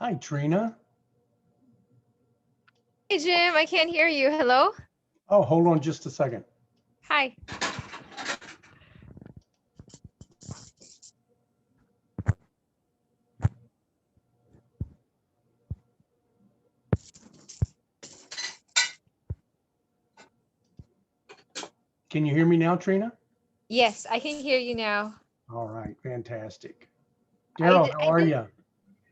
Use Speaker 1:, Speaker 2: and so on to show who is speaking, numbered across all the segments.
Speaker 1: Hi, Trina.
Speaker 2: Hey, Jim, I can't hear you. Hello?
Speaker 1: Oh, hold on just a second.
Speaker 2: Hi.
Speaker 1: Can you hear me now, Trina?
Speaker 2: Yes, I can hear you now.
Speaker 1: All right, fantastic. Daryl, how are you?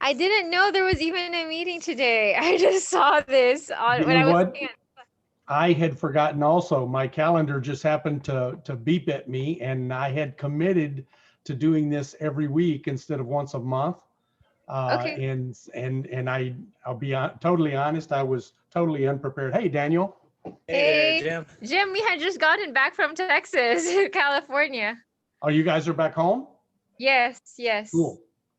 Speaker 2: I didn't know there was even a meeting today. I just saw this on
Speaker 1: You
Speaker 2: when
Speaker 1: know
Speaker 2: I was
Speaker 1: what? I had forgotten also. My calendar just happened to beep at me, and I had committed to doing this every week instead of once a month.
Speaker 2: Okay.
Speaker 1: And I'll be totally honest, I was totally unprepared. Hey, Daniel.
Speaker 2: Hey there, Jim. Jim, we had just gotten back from Texas, California.
Speaker 1: Oh, you guys are back home?
Speaker 2: Yes, yes.
Speaker 1: Cool.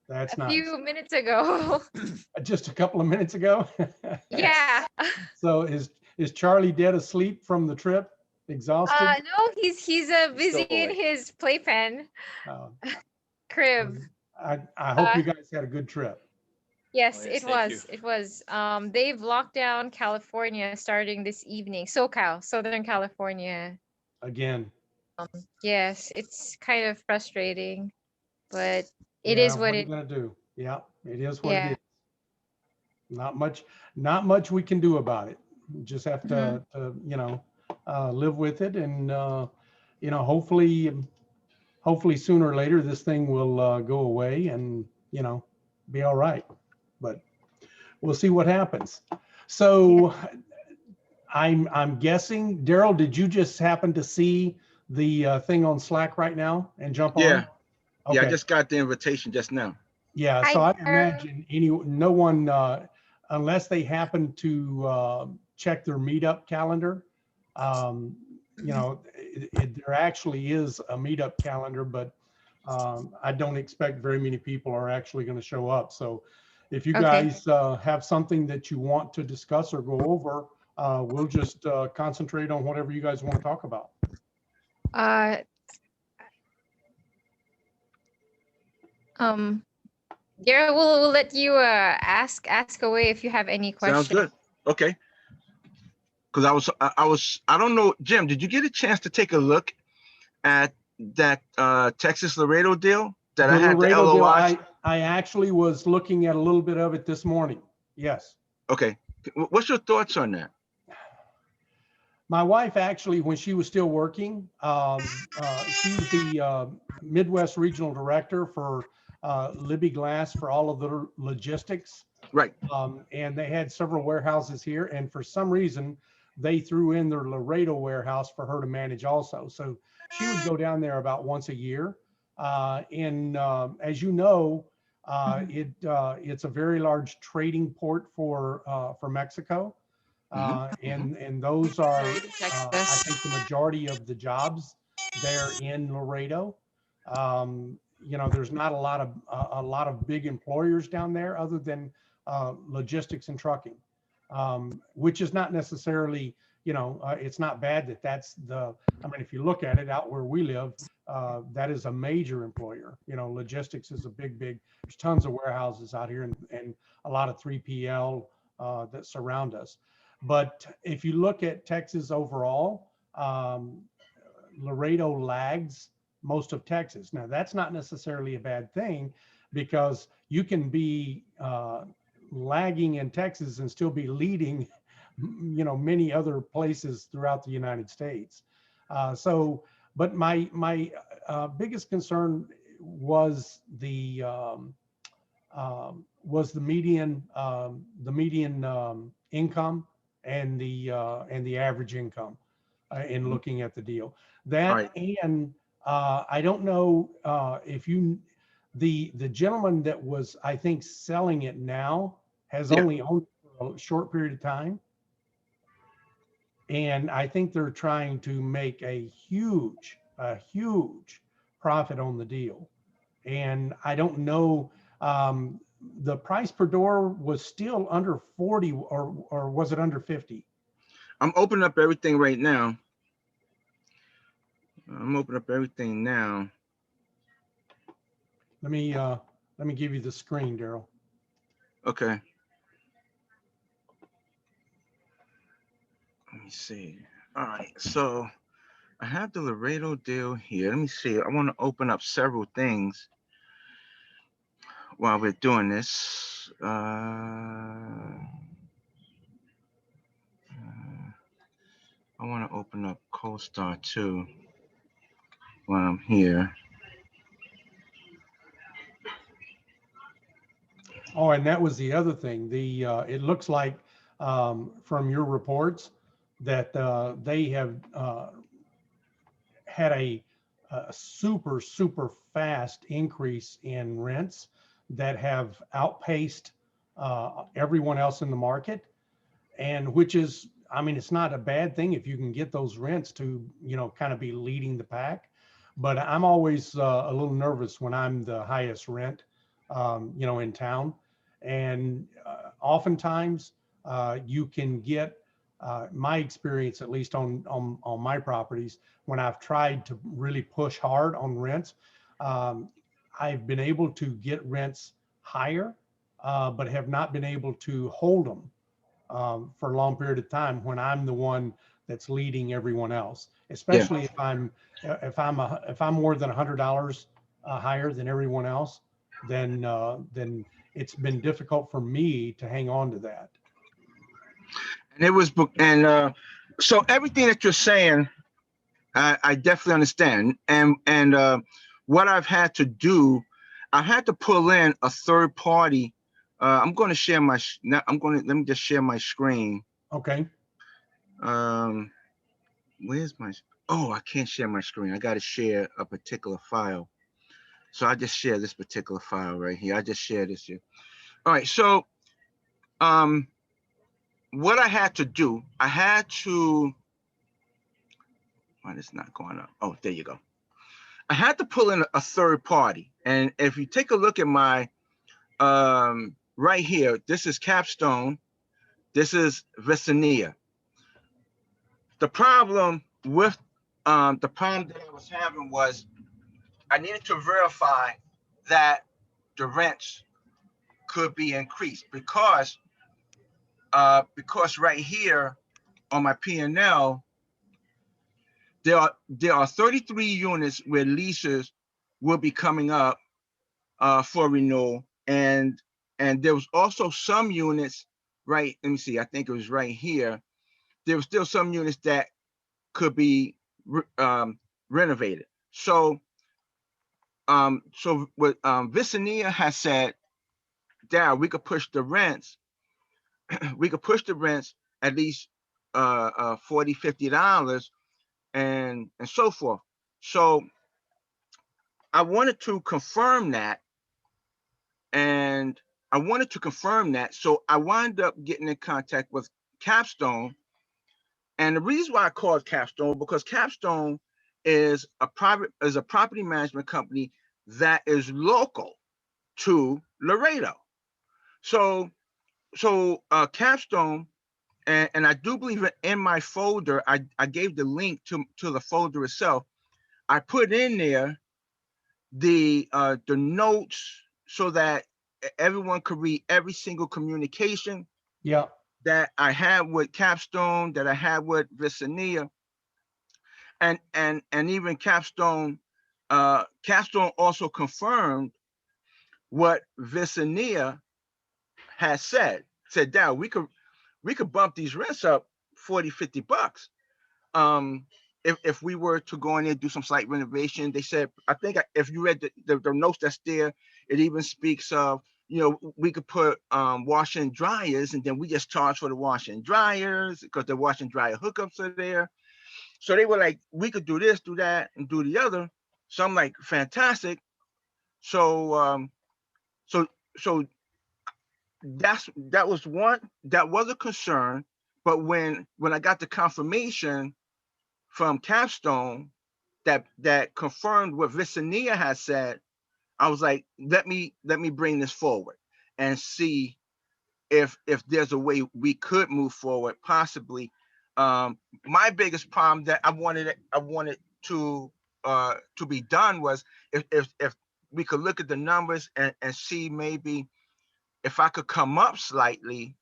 Speaker 1: That's nice.
Speaker 2: A few minutes ago.
Speaker 1: Just a couple of minutes ago?
Speaker 2: Yeah.
Speaker 1: So is Charlie dead asleep from the trip? Exhausted?
Speaker 2: No, he's busy in his playpen. Crib.
Speaker 1: I hope you guys had a good trip.
Speaker 2: Yes, it was. It was. They've locked down California starting this evening. SoCal, Southern California.
Speaker 1: Again.
Speaker 2: Yes, it's kind of frustrating, but it is what
Speaker 1: it is. What are you gonna do? Yeah, it is what it is. Not much we can do about it. We just have to live with it, and hopefully sooner or later this thing will go away and be all right. But we'll see what happens. So I'm guessing, Daryl, did you just happen to see the thing on Slack right now and jump on?
Speaker 3: Yeah. Okay. Yeah, I just got the invitation just now.
Speaker 1: Yeah, so I imagine no one, unless they happen to check their meetup calendar, there actually is a meetup calendar, but I don't expect very many people are actually going to show up. So if you guys have something that you want to discuss or go over, we'll just concentrate on whatever you guys want to talk about.
Speaker 2: Gary, we'll let you ask away if you have any questions.
Speaker 3: Sounds good. Okay. Because I don't know, Jim, did you get a chance to take a look at that Texas Laredo deal that I had the LOIs?
Speaker 1: I actually was looking at a little bit of it this morning. Yes.
Speaker 3: Okay. What's your thoughts on that?
Speaker 1: My wife actually, when she was still working, she was the Midwest Regional Director for Libby Glass for all of the logistics.
Speaker 3: Right.
Speaker 1: And they had several warehouses here, and for some reason, they threw in their Laredo warehouse for her to manage also. So she would go down there about once a year. And as you know, it's a very large trading port for Mexico. And those are, I think, the majority of the jobs there in Laredo. There's not a lot of big employers down there other than logistics and trucking, which is not necessarily, it's not bad that's I mean, if you look at it out where we live, that is a major employer. Logistics is a big, there's tons of warehouses out here and a lot of 3PL that surround us. But if you look at Texas overall, Laredo lags most of Texas. Now, that's not necessarily a bad thing, because you can be lagging in Texas and still be leading, many other places throughout the United States. But my biggest concern was the median income and the average income in looking at the deal. That right. And I don't know if the gentleman that was, I think, selling it now has only owned it for a short period of time. And I think they're trying to make a huge profit on the deal. And I don't know, the price per door was still under 40, or was it under 50?
Speaker 3: I'm opening up everything right now.
Speaker 1: Let me give you the screen, Daryl.
Speaker 3: Okay. Let me see. All right. So I have the Laredo deal here. Let me see. I want to open up several things while we're doing this. I want to open up CoStar too while I'm here.
Speaker 1: Oh, and that was the other thing. It looks like from your reports that they have had a super fast increase in rents that have outpaced everyone else in the market, and which is, I mean, it's not a bad thing if you can get those rents to, kind of be leading the pack. But I'm always a little nervous when I'm the highest rent, in town. And oftentimes you can get, my experience, at least on my properties, when I've tried to really push hard on rents, um, I've been able to get rents higher, but have not been able to hold them for a long period of time when I'm the one that's leading everyone else.
Speaker 3: Yeah.
Speaker 1: Especially if I'm more than $100 higher than everyone else, then it's been difficult for me to hang on to that.
Speaker 3: And it was, so everything that you're saying, I definitely understand. And what I've had to do, I had to pull in a third party. I'm going to share my, let me just share my screen.
Speaker 1: Okay.
Speaker 3: Where's my, oh, I can't share my screen. I got to share a particular file. So I just share this particular file right here. I just share this here. All right. So what I had to do, I had to, why it's not going up? Oh, there you go. I had to pull in a third party. And if you take a look at my, right here, this is Capstone. This is Vicenia. The problem with, the problem that I was having was I needed to verify that the rents could be increased because right here on my P&L, there are 33 units where leases will be coming up for renewal, and there was also some units, right? Let me see. I think it was right here. There were still some units that could be renovated. So what Vicenia has said, Darryl, we could push the rents. We could push the rents at least $40, $50, and so forth. So I wanted to confirm that, and so I wound up getting in contact with Capstone. And the reason why I called Capstone, because Capstone is a property management company that is local to Laredo. So Capstone, and I do believe in my folder, I gave the link to the folder itself. I put in there the notes so that everyone could read every single communication that I had with Capstone, that I had with Vicenia, and even Capstone. Capstone also confirmed what Vicenia has said. Said, "Down, we could bump these rents up $40-$50. If we were to go in there and do some slight renovation." They said, I think if you read the notes that's there, it even speaks of, we could put washer and dryers, and then we just charge for the washer and dryers because the washer and dryer hookups are there. So they were like, we could do this, do that, and do the other. So I'm like, fantastic. So so that was a concern. But when I got the confirmation from Capstone that confirmed what Vicenia has said, I was like, let me bring this forward and see if there's a way we could move forward, possibly. My biggest problem that I wanted to be done was if we could look at the numbers and see maybe if I could come up slightly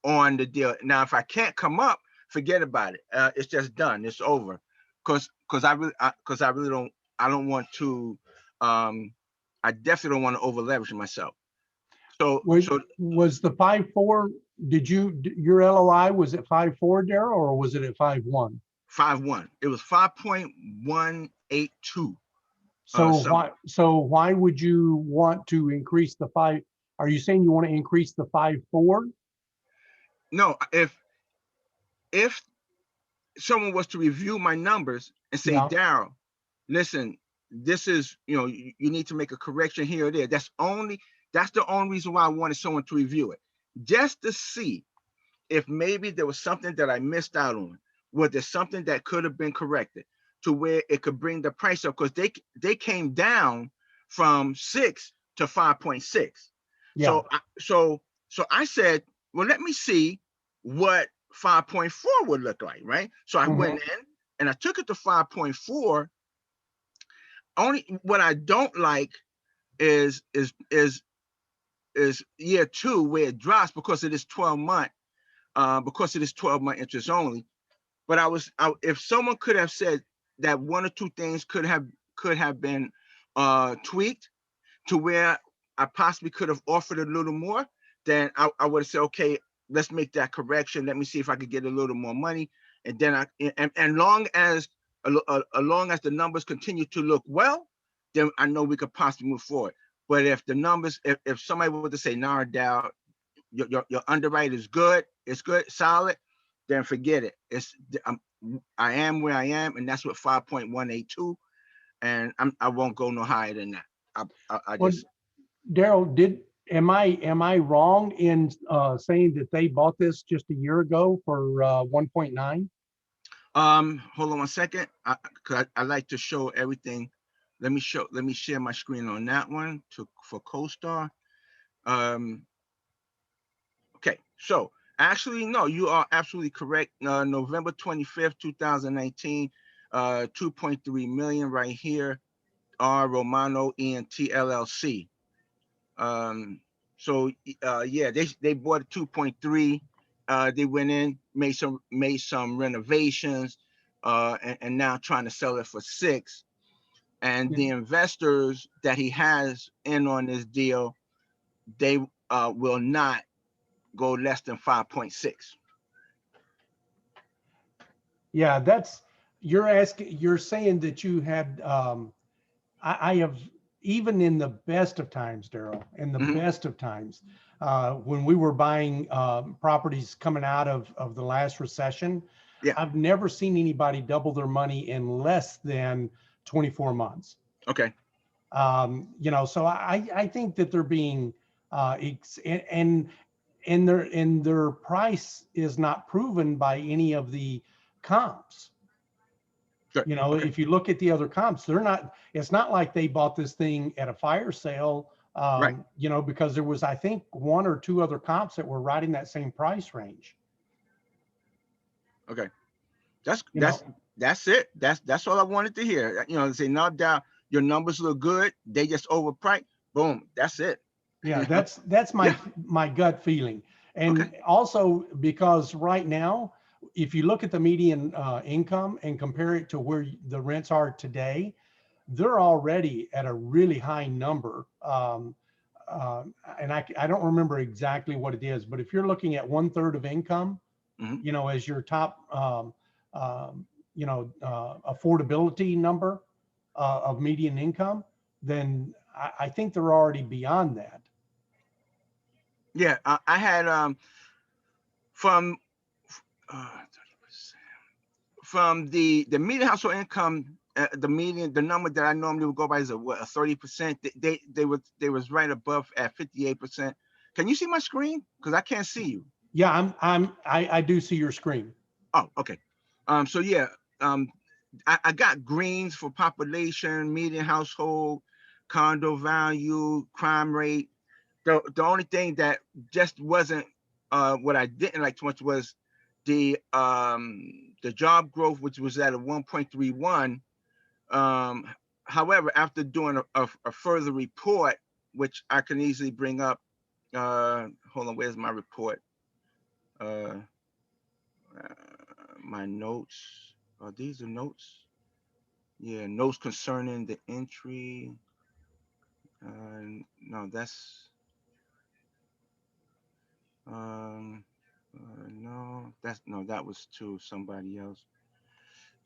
Speaker 3: on the deal. Now, if I can't come up, forget about it. It's just done. It's over. Because I really don't want to. I definitely don't want to over leverage myself. So
Speaker 1: Was the 5.4? Your LOI was at 5.4, Daryl, or was it at 5.1?
Speaker 3: 5.1. It was 5.182.
Speaker 1: So why would you want to increase the 5? Are you saying you want to increase the 5.4?
Speaker 3: No, if someone was to review my numbers and say,
Speaker 1: Yeah.
Speaker 3: Daryl, listen, this is, you need to make a correction here or there. That's the only reason why I wanted someone to review it, just to see if maybe there was something that I missed out on. Was there something that could have been corrected to where it could bring the price up? Because they came down from 6 to 5.6.
Speaker 1: Yeah.
Speaker 3: So I said, well, let me see what 5.4 would look like, right? So I went in and I took it to 5.4. Only what I don't like is year 2 where it drops because it is 12-month, interest only. But if someone could have said that one or two things could have been tweaked to where I possibly could have offered a little more, then I would have said, okay, let's make that correction. Let me see if I could get a little more money. And then long as the numbers continue to look well, then I know we could possibly move forward. But if the numbers, if somebody were to say, nah, Dow, your underwrite is good, it's good, solid, then forget it. I am where I am, and that's what 5.182, and I won't go no higher than that.
Speaker 1: Daryl, am I wrong in saying that they bought this just a year ago for 1.9?
Speaker 3: Hold on one second. I like to show everything. Let me share my screen on that one for CoStar. Okay, so actually, no, you are absolutely correct. November 25th, 2019, 2.3 million right here. R Romano ENT LLC. Yeah, they bought 2.3. They went in, made some renovations, and now trying to sell it for 6. And the investors that he has in on this deal, they will not go less than 5.6.
Speaker 1: Yeah, you're saying that you had, I have, even in the best of times, Daryl, in the best of times, when we were buying properties coming out of the last recession, I've never seen anybody double their money in less than 24 months.
Speaker 3: Okay.
Speaker 1: So I think that they're being, and their price is not proven by any of the comps.
Speaker 3: Sure. Okay.
Speaker 1: If you look at the other comps, it's not like they bought this thing at a fire sale,
Speaker 3: right.
Speaker 1: Because there was, I think, 1 or 2 other comps that were right in that same price range.
Speaker 3: Okay. That's it. That's all I wanted to hear. Say, no doubt your numbers look good. They just overpriced. Boom. That's it.
Speaker 1: Yeah, that's my gut feeling. And also because right now, if you look at the median income and compare it to where the rents are today, they're already at a really high number. And I don't remember exactly what it is, but if you're looking at 1/3 of income, as your top, affordability number of median income, then I think they're already beyond that.
Speaker 3: Yeah, I had from the median household income, the number that I normally would go by is a 30%. They was right above at 58%. Can you see my screen? Because I can't see you.
Speaker 1: Yeah, I do see your screen.
Speaker 3: Oh, okay. So yeah, I got greens for population, median household, condo value, crime rate. The only thing that just wasn't what I didn't like too much was the job growth, which was at a 1.31. However, after doing a further report, which I can easily bring up hold on, where's my report? My notes. These are notes. Yeah, notes concerning the entry. No, that's no, that was to somebody else.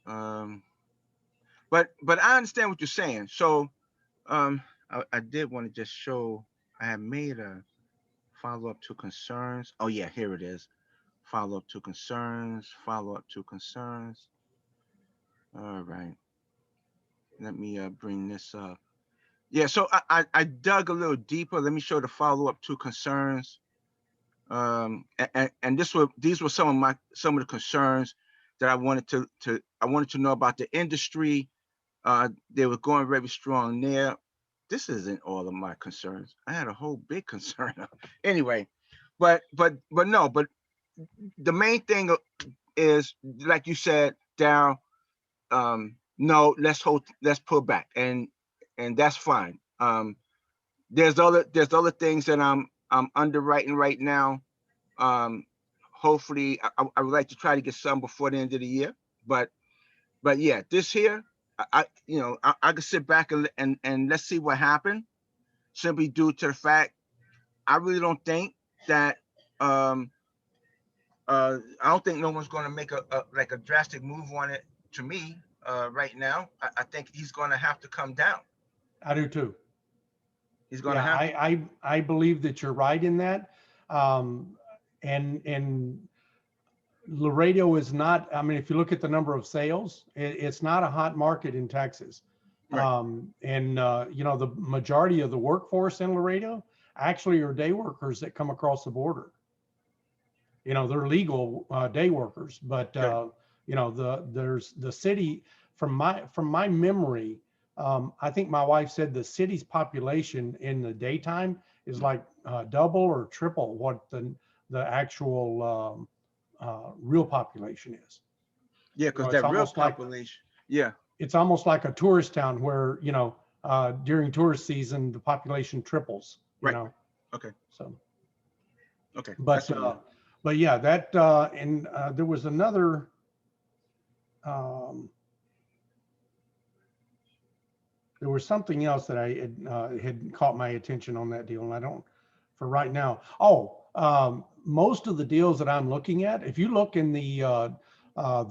Speaker 3: But I understand what you're saying. So I did want to just show I have made a follow up to concerns. Oh yeah, here it is. Follow up to concerns. Follow up to concerns. All right. Let me bring this up. Yeah, so I dug a little deeper. Let me show the follow up to concerns. And these were some of the concerns that I wanted to know about the industry. They were going very strong there. This isn't all of my concerns. I had a whole big concern. Anyway, but no, but the main thing is, like you said, Darryl, no, let's pull back, and that's fine. There's other things that I'm underwriting right now. Hopefully, I would like to try to get some before the end of the year. But yeah, this here, I could sit back and let's see what happened. Simply due to the fact, I really don't think that I don't think no one's going to make a drastic move on it to me right now. I think he's going to have to come down.
Speaker 1: I do too.
Speaker 3: He's going to have to.
Speaker 1: I believe that you're right in that. And Laredo is not, I mean, if you look at the number of sales, it's not a hot market in Texas.
Speaker 3: Right.
Speaker 1: The majority of the workforce in Laredo actually are day workers that come across the border. They're legal day workers, but there's the city, from my memory, I think my wife said the city's population in the daytime is like double or triple what the actual real population is.
Speaker 3: Yeah, because that real population, yeah,
Speaker 1: it's almost like a tourist town where during tourist season the population triples.
Speaker 3: Right. Okay.
Speaker 1: So.
Speaker 3: Okay.
Speaker 1: But yeah, that and there was another. There was something else that I had caught my attention on that deal, and I don't for right now. Most of the deals that I'm looking at, if you look in the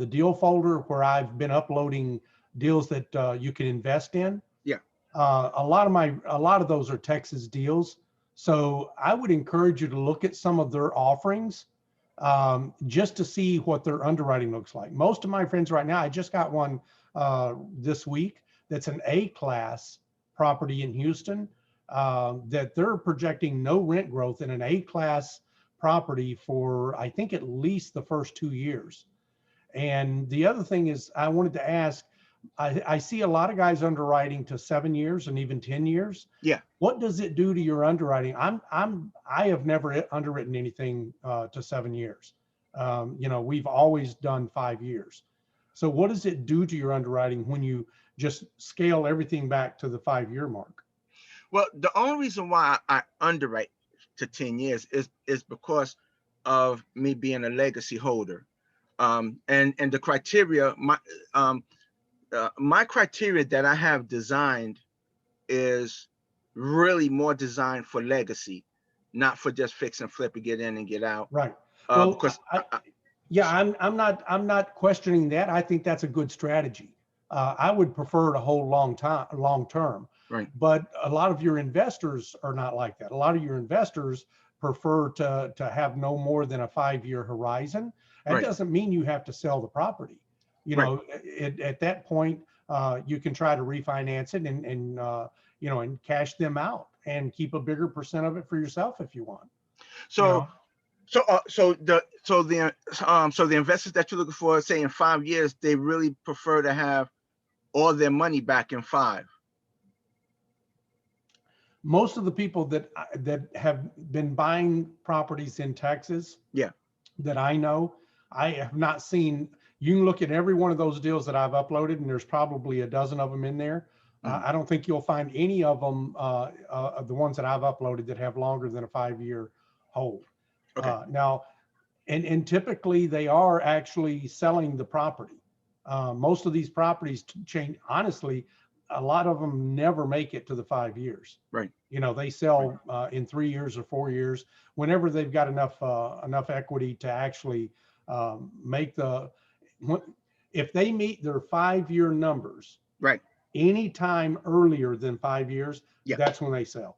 Speaker 1: deal folder where I've been uploading deals that you can invest in,
Speaker 3: yeah,
Speaker 1: a lot of those are Texas deals. So I would encourage you to look at some of their offerings just to see what their underwriting looks like. Most of my friends right now, I just got one this week that's an A-class property in Houston that they're projecting no rent growth in an A-class property for, I think, at least the first 2 years. And the other thing is, I wanted to ask, I see a lot of guys underwriting to 7 years and even 10 years.
Speaker 3: Yeah.
Speaker 1: What does it do to your underwriting? I have never underwritten anything to 7 years. We've always done 5 years. So what does it do to your underwriting when you just scale everything back to the 5-year mark?
Speaker 3: Well, the only reason why I underwrite to 10 years is because of me being a legacy holder. And the criteria, my criteria that I have designed is really more designed for legacy, not for just fix and flip and get in and get out.
Speaker 1: Right. Well,
Speaker 3: because
Speaker 1: I'm not questioning that. I think that's a good strategy. I would prefer to hold long term.
Speaker 3: Right.
Speaker 1: But a lot of your investors are not like that. A lot of your investors prefer to have no more than a 5-year horizon. That doesn't mean you have to sell the property. At that point, you can try to refinance it and cash them out and keep a bigger percent of it for yourself if you want.
Speaker 3: So the investors that you're looking for, say in 5 years, they really prefer to have all their money back in 5.
Speaker 1: Most of the people that have been buying properties in Texas,
Speaker 3: yeah,
Speaker 1: that I know, I have not seen. You can look at every one of those deals that I've uploaded, and there's probably a dozen of them in there. I don't think you'll find any of them, the ones that I've uploaded, that have longer than a 5-year hold.
Speaker 3: Okay.
Speaker 1: Now, and typically they are actually selling the property. Most of these properties change. Honestly, a lot of them never make it to the 5 years.
Speaker 3: Right.
Speaker 1: You know, they sell in 3 years or 4 years, whenever they've got enough equity to actually make if they meet their 5-year numbers.
Speaker 3: Right.
Speaker 1: Anytime earlier than 5 years,
Speaker 3: Yeah.
Speaker 1: that's when they sell.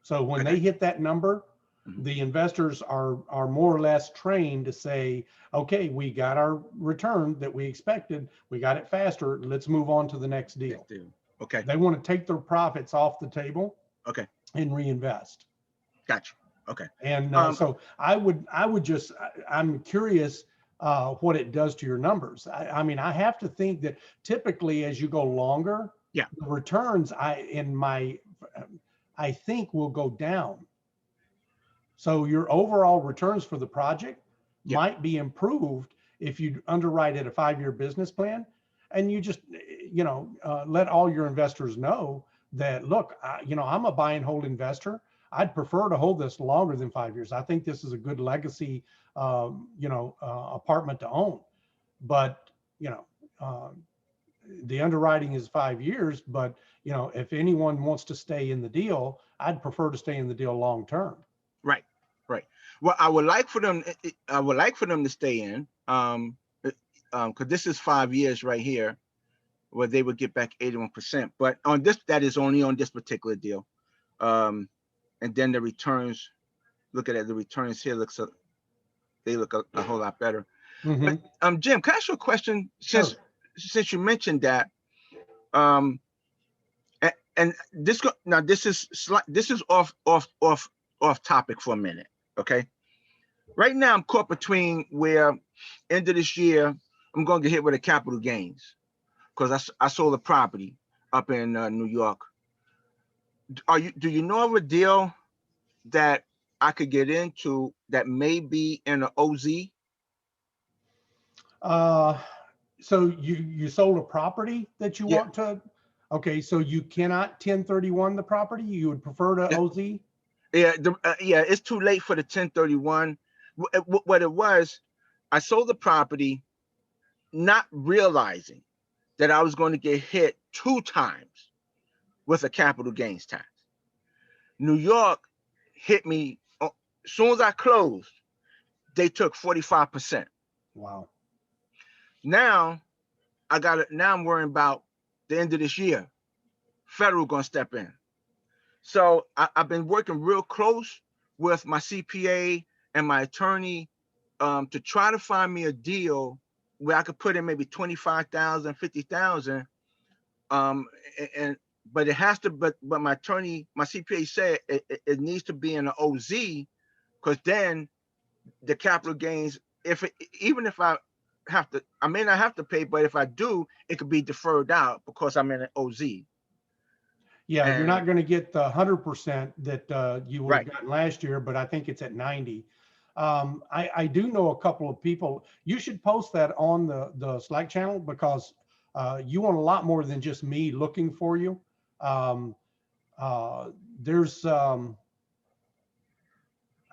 Speaker 1: So when they hit that number, the investors are more or less trained to say, okay, we got our return that we expected. We got it faster. Let's move on to the next deal.
Speaker 3: Okay.
Speaker 1: They want to take their profits off the table.
Speaker 3: Okay.
Speaker 1: And reinvest.
Speaker 3: Gotcha. Okay.
Speaker 1: And so I'm curious what it does to your numbers. I mean, I have to think that typically as you go longer, the returns I think will go down. So your overall returns for the project might be improved if you underwrite at a 5-year business plan, and you just, let all your investors know that, look, I'm a buy and hold investor. I'd prefer to hold this longer than 5 years. I think this is a good legacy, apartment to own. But, the underwriting is 5 years, but, if anyone wants to stay in the deal, I'd prefer to stay in the deal long term.
Speaker 3: Right. Right. Well, I would like for them to stay in, because this is 5 years right here, where they would get back 81%. But on this, that is only on this particular deal. And then the returns, look at it, the returns here they look a whole lot better. But, Jim, can I ask you a question? Since you mentioned that, and this is off topic for a minute, okay? Right now, I'm caught between where end of this year I'm going to get hit with a capital gains because I sold a property up in New York. Do you know of a deal that I could get into that may be in an OZ?
Speaker 1: So you sold a property that you want to, okay, so you cannot 1031 the property? You would prefer to OZ?
Speaker 3: Yeah, it's too late for the 1031. What it was, I sold the property not realizing that I was going to get hit 2 times with a capital gains tax. New York hit me as soon as I closed. They took 45%.
Speaker 1: Wow.
Speaker 3: Now now I'm worrying about the end of this year. Federal gonna step in. So I've been working real close with my CPA and my attorney to try to find me a deal where I could put in maybe 25,000, 50,000. But it has to, but my attorney, my CPA said it needs to be in an OZ, because then the capital gains, even if I may not have to pay, but if I do, it could be deferred out because I'm in an OZ.
Speaker 1: Yeah, you're not going to get the 100% that you would have gotten last year, but I think it's at 90. I do know a couple of people. You should post that on the Slack channel, because you want a lot more than just me looking for you. There's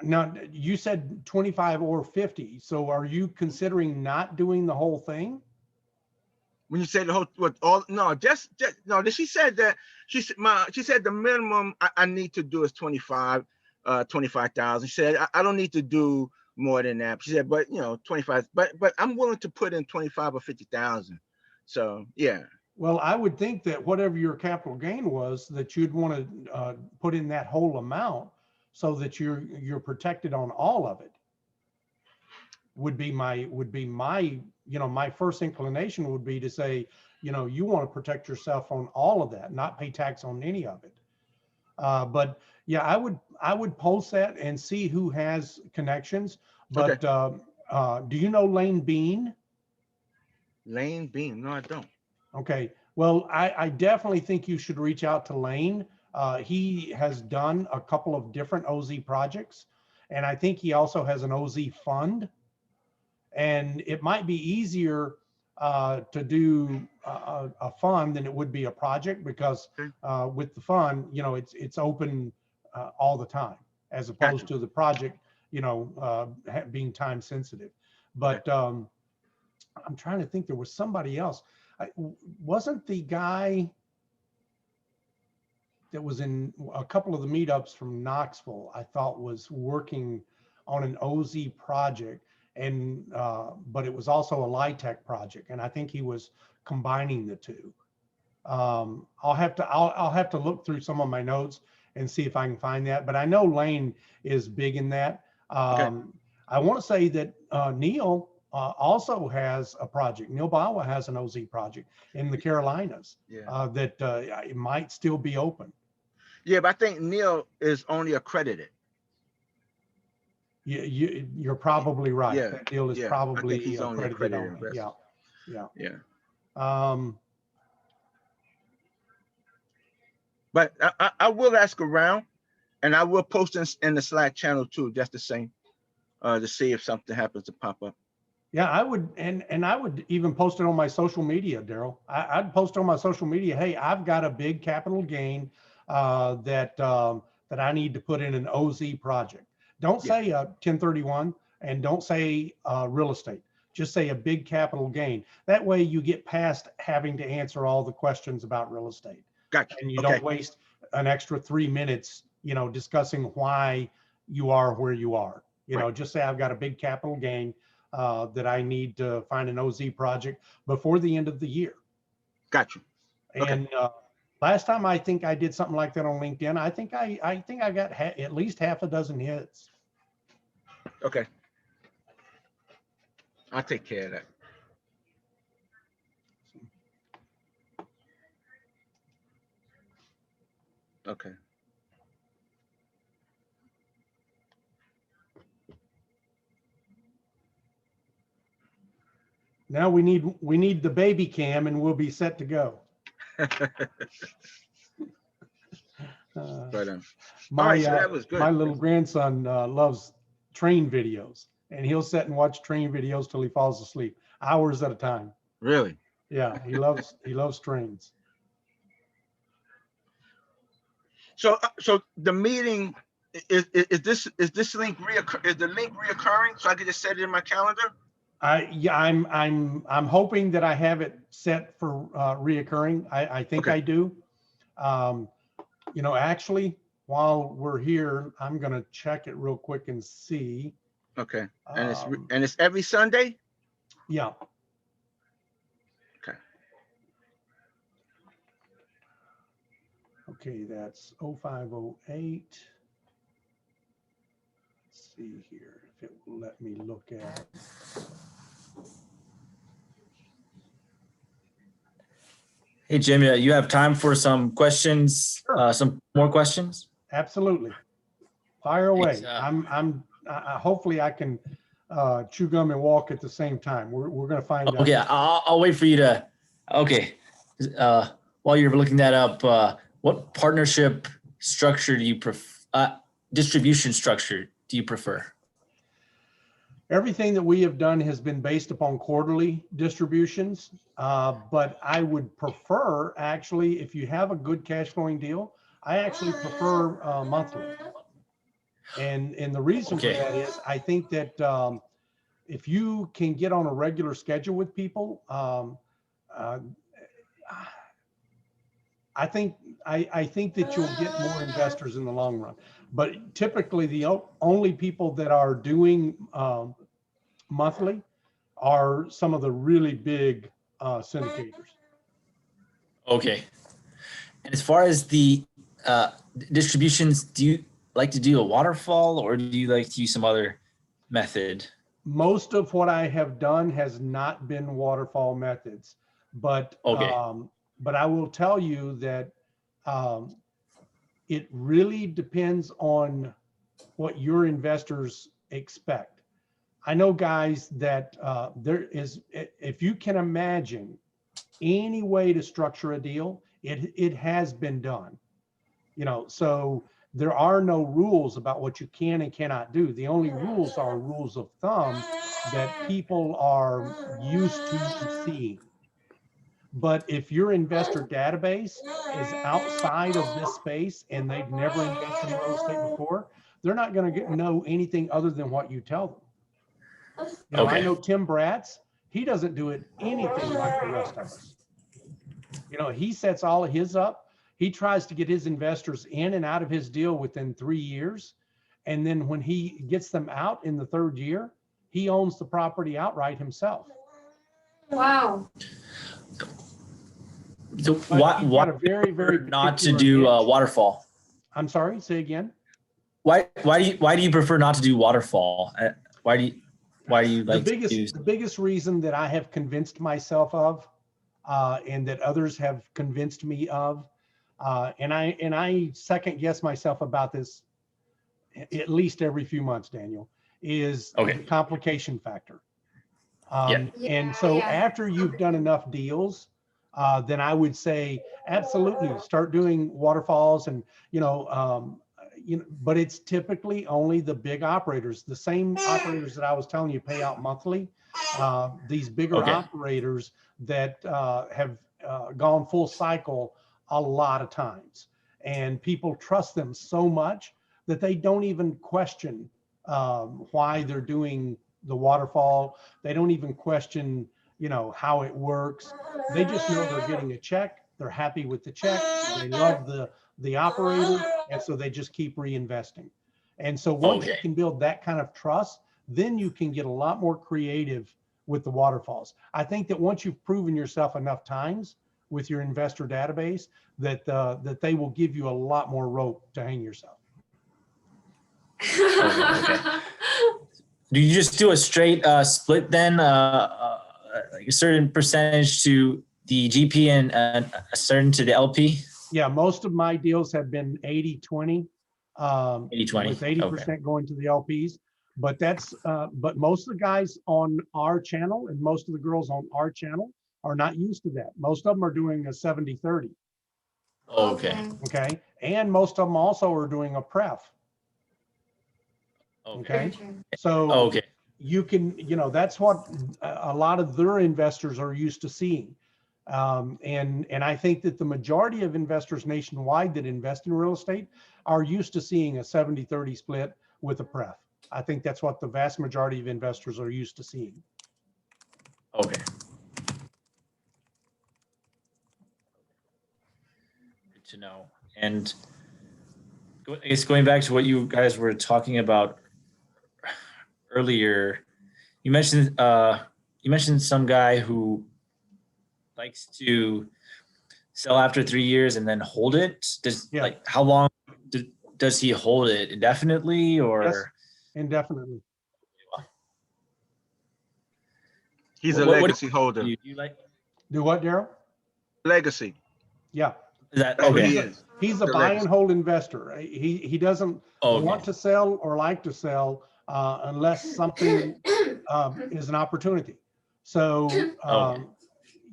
Speaker 1: now you said 25 or 50. So are you considering not doing the whole thing?
Speaker 3: When you say the whole, no, she said that she said the minimum I need to do is 25,000. She said I don't need to do more than that. She said, but 25, but I'm willing to put in 25 or 50,000. So yeah.
Speaker 1: Well, I would think that whatever your capital gain was, that you'd want to put in that whole amount so that you're protected on all of it. Would be my my first inclination would be to say, you want to protect yourself on all of that, not pay tax on any of it. But yeah, I would post that and see who has connections. But do you know Lane Bean?
Speaker 3: Lane Bean? No, I don't.
Speaker 1: Okay. Well, I definitely think you should reach out to Lane. He has done a couple of different OZ projects, and I think he also has an OZ fund. And it might be easier to do a fund than it would be a project, because with the fund, you know, it's open all the time, as opposed to the project, you know, being time sensitive. But I'm trying to think, there was somebody else. Wasn't the guy that was in a couple of the meetups from Knoxville, I thought was working on an OZ project, and but it was also a LITEC project, and I think he was combining the two. I'll have to look through some of my notes and see if I can find that, but I know Lane is big in that. I want to say that Neil also has a project. Neil Bawa has an OZ project in the Carolinas that it might still be open.
Speaker 3: Yeah, but I think Neil is only accredited.
Speaker 1: You're probably right.
Speaker 3: Yeah,
Speaker 1: That deal is probably
Speaker 3: I think he's only accredited
Speaker 1: only. Yeah.
Speaker 3: But I will ask around, and I will post in the Slack channel too, just the same, to see if something happens to pop up.
Speaker 1: Yeah, I would, and I would even post it on my social media, Daryl. I'd post on my social media, hey, I've got a big capital gain that I need to put in an OZ project. Don't say 1031, and don't say real estate. Just say a big capital gain. That way you get past having to answer all the questions about real estate.
Speaker 3: Gotcha.
Speaker 1: And you don't waste an extra 3 minutes, you know, discussing why you are where you are. You know, just say I've got a big capital gain that I need to find an OZ project before the end of the year.
Speaker 3: Gotcha.
Speaker 1: And last time I think I did something like that on LinkedIn, I think I got at least half a dozen hits.
Speaker 3: Okay. I'll take care of that. Okay.
Speaker 1: Now we need the baby cam, and we'll be set to go. My
Speaker 3: that was good.
Speaker 1: My little grandson loves train videos, and he'll sit and watch train videos till he falls asleep, hours at a time.
Speaker 3: Really?
Speaker 1: Yeah, he loves trains.
Speaker 3: So the meeting is this link reoccurring? So I can just set it in my calendar.
Speaker 1: I'm hoping that I have it set for reoccurring. I think I do. You know, actually, while we're here, I'm gonna check it real quick and see.
Speaker 3: Okay. And it's every Sunday?
Speaker 1: Yeah.
Speaker 3: Okay.
Speaker 1: Okay, that's 0508. Let's see here if it will let me look at it.
Speaker 4: Hey, Jim, you have time for some questions,
Speaker 1: Sure.
Speaker 4: Some more questions?
Speaker 1: Absolutely. Fire away.
Speaker 4: Thanks,
Speaker 1: hopefully I can chew gum and walk at the same time. We're going to find out.
Speaker 4: Okay, I'll wait for you to, okay. While you're looking that up, what partnership structure do you prefer, distribution structure do you prefer?
Speaker 1: Everything that we have done has been based upon quarterly distributions, but I would prefer, actually, if you have a good cash flowing deal, I actually prefer monthly. And the reason for that is I think that if you can get on a regular schedule with people, I think that you'll get more investors in the long run. But typically, the only people that are doing monthly are some of the really big syndicators.
Speaker 4: Okay. And as far as the distributions, do you like to do a waterfall, or do you like to use some other method?
Speaker 1: Most of what I have done has not been waterfall methods, but I will tell you that it really depends on what your investors expect. I know guys that if you can imagine any way to structure a deal, it has been done. You know, so there are no rules about what you can and cannot do. The only rules are rules of thumb that people are used to seeing. But if your investor database is outside of this space and they've never invested in real estate before, they're not going to know anything other than what you tell them. You know, I know Tim Bratz, he doesn't do it anything like the rest of us. You know, he sets all of his up. He tries to get his investors in and out of his deal within 3 years. And then when he gets them out in the 3rd year, he owns the property outright himself.
Speaker 5: Wow.
Speaker 4: So
Speaker 1: But he's
Speaker 4: why
Speaker 1: got a very, very
Speaker 4: not to
Speaker 1: particular
Speaker 4: do
Speaker 1: niche.
Speaker 4: waterfall?
Speaker 1: I'm sorry, say again.
Speaker 4: Why do you prefer not to do waterfall? Why do you like
Speaker 1: The biggest reason that I have convinced myself of, and that others have convinced me of, and I second guess myself about this at least every few months, Daniel, is the complication factor. And so after you've done enough deals, then I would say absolutely start doing waterfalls, and but it's typically only the big operators, the same operators that I was telling you pay out monthly. These bigger operators that have gone full cycle a lot of times, and people trust them so much that they don't even question why they're doing the waterfall. They don't even question, how it works. They just know they're getting a check. They're happy with the check. They love the operator, and so they just keep reinvesting. And so once you can build that kind of trust, then you can get a lot more creative with the waterfalls. I think that once you've proven yourself enough times with your investor database, that they will give you a lot more rope to hang yourself.
Speaker 4: Do you just do a straight split then, like a certain percentage to the GP and a certain to the LP?
Speaker 1: Yeah, most of my deals have been 80-20,
Speaker 4: 80-20,
Speaker 1: with 80% going to the LPs. But but most of the guys on our channel and most of the girls on our channel are not used to that. Most of them are doing a 70-30. Okay. And most of them also are doing a pref. Okay. So you can, that's what a lot of their investors are used to seeing. And I think that the majority of investors nationwide that invest in real estate are used to seeing a 70-30 split with a pref. I think that's what the vast majority of investors are used to seeing.
Speaker 4: Okay. Good to know. And I guess going back to what you guys were talking about earlier, you mentioned some guy who likes to sell after 3 years and then hold it. Like how long does he hold it? Indefinitely or?
Speaker 1: Yes, indefinitely.
Speaker 3: He's a legacy holder.
Speaker 4: You like?
Speaker 1: Do what, Daryl?
Speaker 3: Legacy.
Speaker 1: Yeah.
Speaker 4: Is that
Speaker 3: That's what
Speaker 4: okay?
Speaker 3: he is.
Speaker 1: He's a buy and hold investor. He doesn't want to sell or like to sell unless something is an opportunity. So,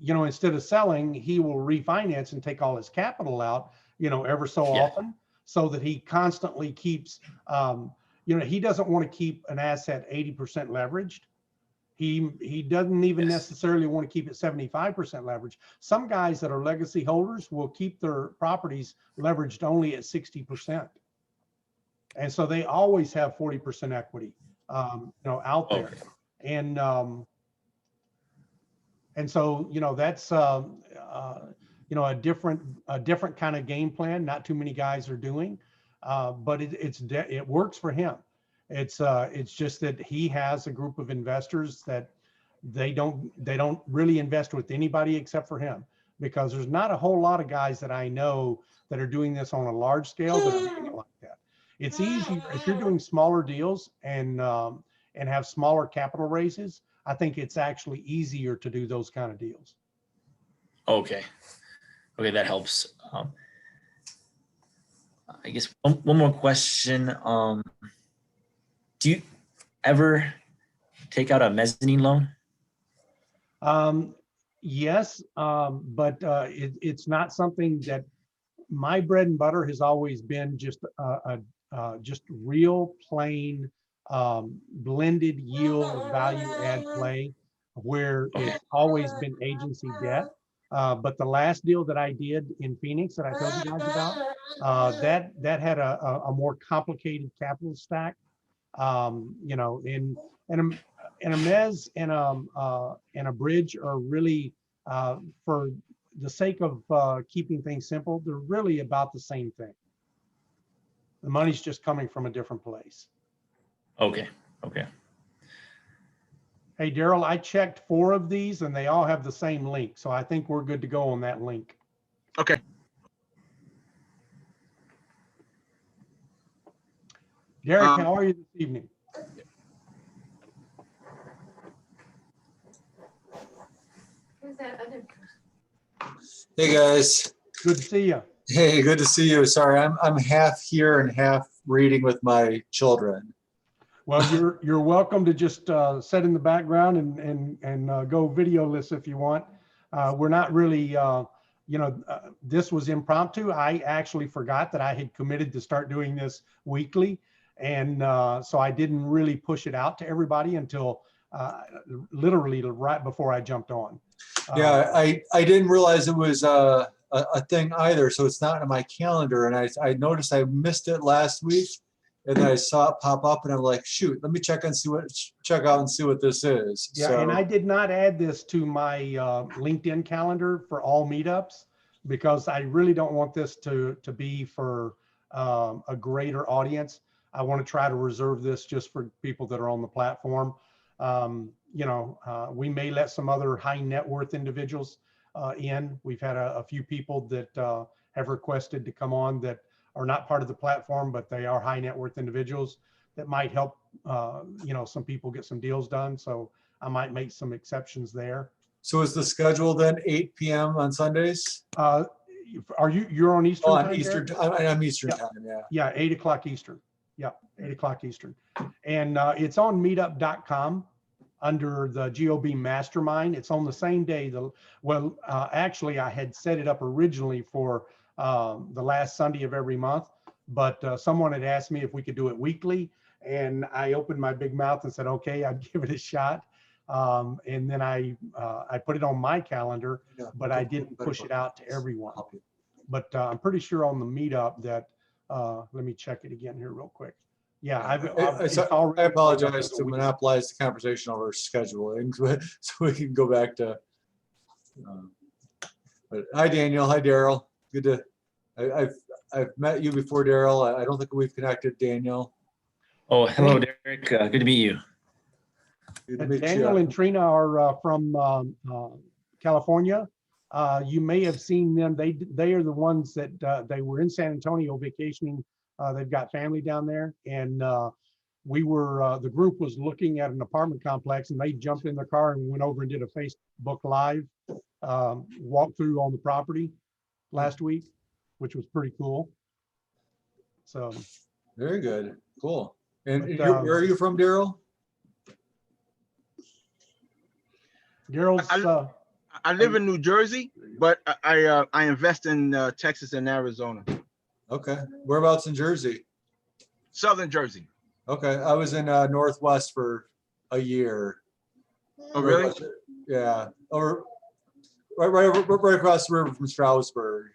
Speaker 1: instead of selling, he will refinance and take all his capital out, ever so often, so that he constantly keeps, he doesn't want to keep an asset 80% leveraged. He doesn't even necessarily want to keep it 75% leverage. Some guys that are legacy holders will keep their properties leveraged only at 60%. And so they always have 40% equity, out there. And so, that's, a different kind of game plan. Not too many guys are doing, but it works for him. It's just that he has a group of investors that they don't really invest with anybody except for him, because there's not a whole lot of guys that I know that are doing this on a large scale that are doing it like that. It's easy if you're doing smaller deals and have smaller capital raises. I think it's actually easier to do those kind of deals.
Speaker 4: Okay, that helps. I guess one more question. Do you ever take out a mezzanine loan?
Speaker 1: Yes, but it's not something that my bread and butter has always been. Just real plain blended yield value add play where it's always been agency debt. But the last deal that I did in Phoenix that I told you guys about, that had a more complicated capital stack. You know, and a mezz and a bridge are really, for the sake of keeping things simple, they're really about the same thing. The money's just coming from a different place.
Speaker 4: Okay. Okay.
Speaker 1: Hey, Daryl, I checked 4 of these and they all have the same link. So I think we're good to go on that link.
Speaker 3: Okay.
Speaker 1: Derek, how are you this evening?
Speaker 5: Who's that other?
Speaker 6: Hey guys.
Speaker 1: Good to see you.
Speaker 6: Hey, good to see you. Sorry, I'm half here and half reading with my children.
Speaker 1: Well, you're welcome to just sit in the background and go videoless if you want. We're not really, you know, this was impromptu. I actually forgot that I had committed to start doing this weekly, and so I didn't really push it out to everybody until literally right before I jumped on.
Speaker 6: Yeah, I didn't realize it was a thing either, so it's not in my calendar. And I noticed I missed it last week, and then I saw it pop up, and I'm like, shoot, let me check out and see what this is.
Speaker 1: Yeah,
Speaker 6: so,
Speaker 1: and I did not add this to my LinkedIn calendar for all meetups because I really don't want this to be for a greater audience. I want to try to reserve this just for people that are on the platform. You know, we may let some other high net worth individuals in. We've had a few people that have requested to come on that are not part of the platform, but they are high net worth individuals that might help, you know, some people get some deals done. So I might make some exceptions there.
Speaker 6: So is the schedule then 8 p.m. on Sundays?
Speaker 1: Are you're on Eastern time?
Speaker 6: On Eastern, I'm Eastern time, yeah.
Speaker 1: Yeah, 8 o'clock Eastern. Yeah, 8 o'clock Eastern. And it's on meetup.com under the GOB Mastermind. It's on the same day. Actually, I had set it up originally for the last Sunday of every month, but someone had asked me if we could do it weekly. And I opened my big mouth and said, okay, I'd give it a shot. And then I put it on my calendar, but I didn't push it out to everyone. But I'm pretty sure on the meetup that, let me check it again here real quick. Yeah,
Speaker 6: I apologize to monopolize the conversation over scheduling, so we can go back to. But hi, Daniel. Hi, Daryl. Good to. I've met you before, Daryl. I don't think we've connected, Daniel.
Speaker 4: Oh, hello, Derek. Good to meet you.
Speaker 6: Good to meet
Speaker 1: Daniel
Speaker 6: you.
Speaker 1: and Trina are from California. You may have seen them. They are the ones that they were in San Antonio vacationing. They've got family down there, and we were the group was looking at an apartment complex, and they jumped in their car and went over and did a Facebook Live walkthrough on the property last week, which was pretty cool. So
Speaker 6: very good, cool. And where are you from, Daryl?
Speaker 1: Daryl's.
Speaker 3: I live in New Jersey, but I invest in Texas and Arizona.
Speaker 6: Okay, whereabouts in Jersey?
Speaker 3: Southern Jersey.
Speaker 6: Okay, I was in Northwest for a year.
Speaker 3: Oh, really?
Speaker 6: Yeah, or right across the river from Stroudsburg.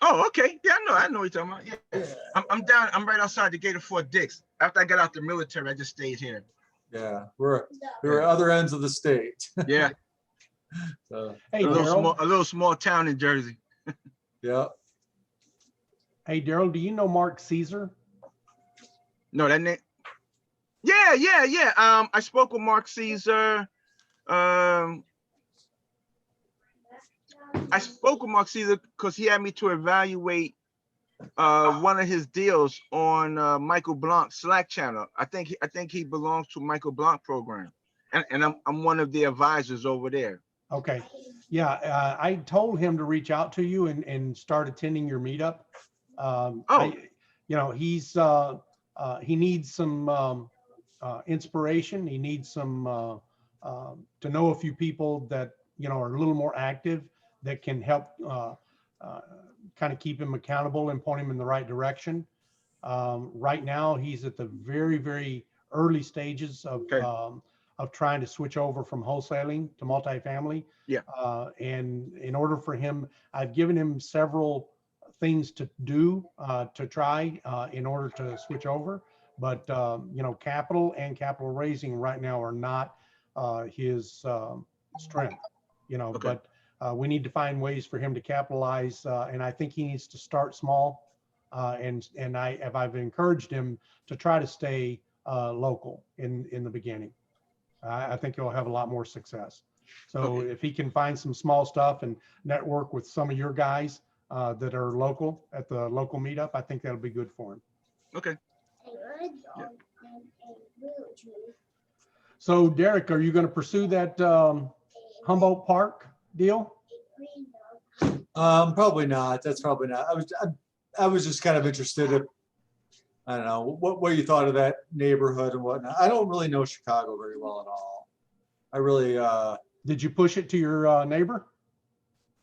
Speaker 3: Oh, okay. Yeah, I know what you're talking about. Yeah. I'm right outside the gate of Fort Dix. After I got out the military, I just stayed here.
Speaker 6: Yeah, we're other ends of the state.
Speaker 3: Yeah.
Speaker 6: So,
Speaker 1: hey,
Speaker 3: a little small town in Jersey.
Speaker 6: Yeah.
Speaker 1: Hey, Daryl, do you know Mark Caesar?
Speaker 3: No, that name. Yeah. I spoke with Mark Caesar. I spoke with Mark Caesar because he had me to evaluate one of his deals on Michael Blanc's Slack channel. I think he belongs to Michael Blanc program, and I'm one of the advisors over there.
Speaker 1: Okay, yeah, I told him to reach out to you and start attending your meetup. You know, he needs some inspiration. He needs some to know a few people that, you know, are a little more active that can help kind of keep him accountable and point him in the right direction. Right now, he's at the very, very early stages
Speaker 3: Okay.
Speaker 1: of trying to switch over from wholesaling to multifamily.
Speaker 3: Yeah.
Speaker 1: And in order for him, I've given him several things to do to try in order to switch over. But capital and capital raising right now are not his strength.
Speaker 3: Okay.
Speaker 1: But we need to find ways for him to capitalize, and I think he needs to start small. And I've encouraged him to try to stay local in the beginning. I think he'll have a lot more success. So
Speaker 3: Okay.
Speaker 1: if he can find some small stuff and network with some of your guys that are local at the local meetup, I think that'll be good for him.
Speaker 3: Okay.
Speaker 1: So Derek, are you going to pursue that Humboldt Park deal?
Speaker 6: Probably not. That's probably not. I was just kind of interested in, I don't know, what you thought of that neighborhood and whatnot. I don't really know Chicago very well at all. I really,
Speaker 1: Did you push it to your neighbor?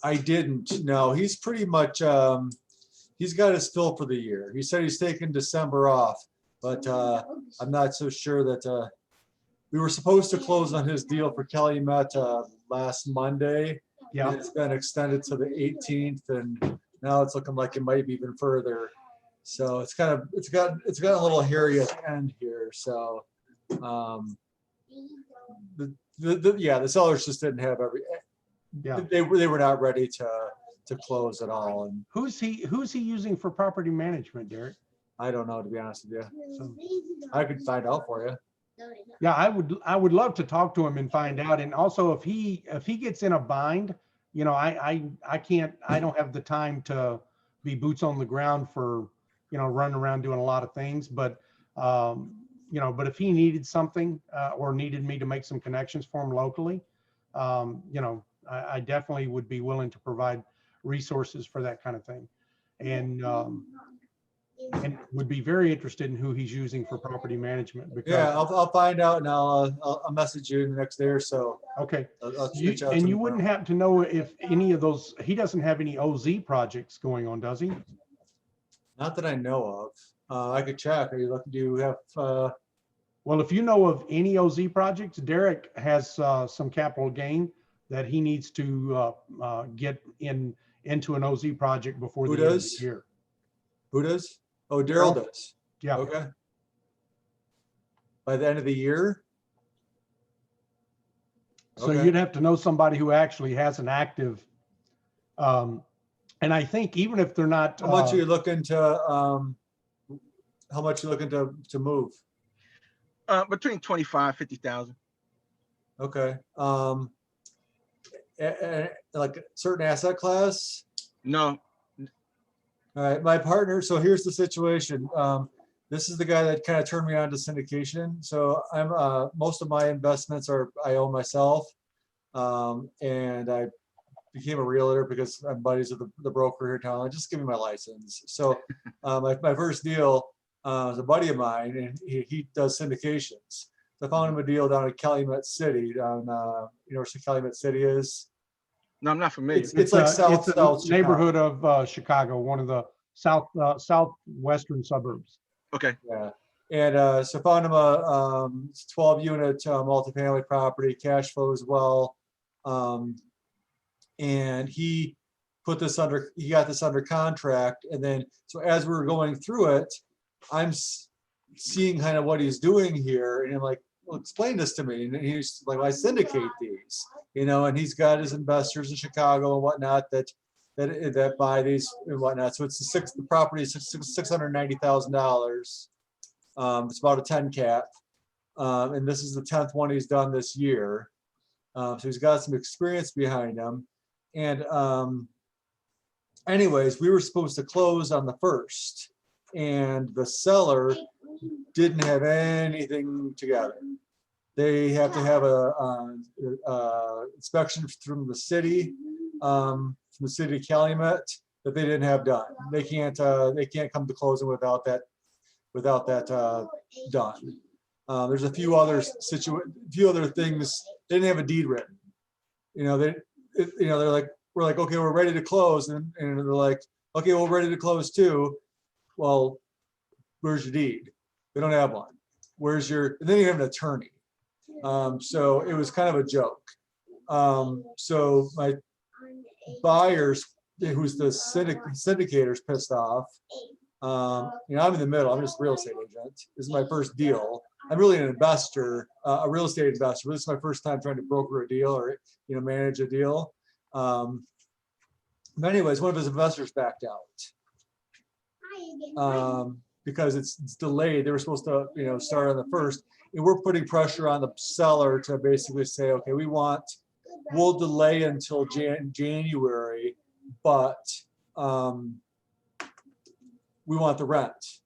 Speaker 6: I didn't. No, he's pretty much, he's got his fill for the year. He said he's taking December off, but I'm not so sure that, we were supposed to close on his deal for Calumet last Monday.
Speaker 1: Yeah.
Speaker 6: And it's been extended to the 18th, and now it's looking like it might be even further. So it's got a little hairy at the end here. So the sellers just didn't have they were not ready to close at all. And
Speaker 1: Who's he using for property management, Derek?
Speaker 6: I don't know, to be honest with you.
Speaker 1: So,
Speaker 6: I could find out for you.
Speaker 1: yeah, I would love to talk to him and find out. And also if he gets in a bind, I don't have the time to be boots on the ground for, running around doing a lot of things. But, but if he needed something or needed me to make some connections for him locally, I definitely would be willing to provide resources for that kind of thing. And would be very interested in who he's using for property management. Because,
Speaker 6: Yeah, I'll find out, and I'll message you the next day or so.
Speaker 1: okay.
Speaker 6: I'll reach out to
Speaker 1: And you
Speaker 6: him
Speaker 1: wouldn't
Speaker 6: tomorrow.
Speaker 1: happen to know if any of those, he doesn't have any OZ projects going on, does he?
Speaker 6: Not that I know of. I could check. Are you looking? Do you have?
Speaker 1: Well, if you know of any OZ projects, Derek has some capital gain that he needs to get into an OZ project before
Speaker 6: Who
Speaker 1: the end of
Speaker 6: does?
Speaker 1: the year.
Speaker 6: Who does? Oh, Daryl does.
Speaker 1: Yeah.
Speaker 6: Okay. By the end of the year.
Speaker 1: So
Speaker 6: Okay.
Speaker 1: you'd have to know somebody who actually has an active, and I think even if they're not.
Speaker 6: How much are you looking to? How much you looking to move?
Speaker 3: Between 25, 50,000.
Speaker 6: Okay. Like a certain asset class?
Speaker 3: No.
Speaker 6: All right, my partner. So here's the situation. This is the guy that kind of turned me on to syndication. So I'm most of my investments I own myself, and I became a realtor because I'm buddies with the broker here in town. Just give me my license. So my first deal was a buddy of mine, and he does syndications. So I found him a deal down at Calumet City, down you know where Calumet City is.
Speaker 3: No, I'm not familiar.
Speaker 6: It's like south
Speaker 1: neighborhood of Chicago, one of the southwestern suburbs.
Speaker 3: Okay.
Speaker 6: Yeah, and so found him a 12-unit multifamily property, cash flow as well, and he got this under contract, and then so as we were going through it, I'm seeing kind of what he's doing here, and I'm like, well, explain this to me, and he's like, well, I syndicate these, and he's got his investors in Chicago and whatnot that buy these and whatnot. So it's the property is $690,000. It's about a 10 cap, and this is the 10th one he's done this year. So he's got some experience behind him. And anyways, we were supposed to close on the 1st, and the seller didn't have anything together. They have to have a inspection from the city of Calumet that they didn't have done. They can't come to closing without that done. There's a few other things. They didn't have a deed written. They're like, we're like, okay, we're ready to close, and they're like, okay, well, we're ready to close too. Well, where's your deed? We don't have one. where's your, and then you have an attorney. So it was kind of a joke. So my buyers, who's the syndicator's pissed off. You know, I'm in the middle. I'm just a real estate agent. This is my first deal. I'm really an investor, a real estate investor. This is my first time trying to broker a deal or, you know, manage a deal. But anyways, one of his investors backed out because it's delayed. They were supposed to, you know, start on the 1st. And we're putting pressure on the seller to basically say, okay, we'll delay until January, but we want the rent.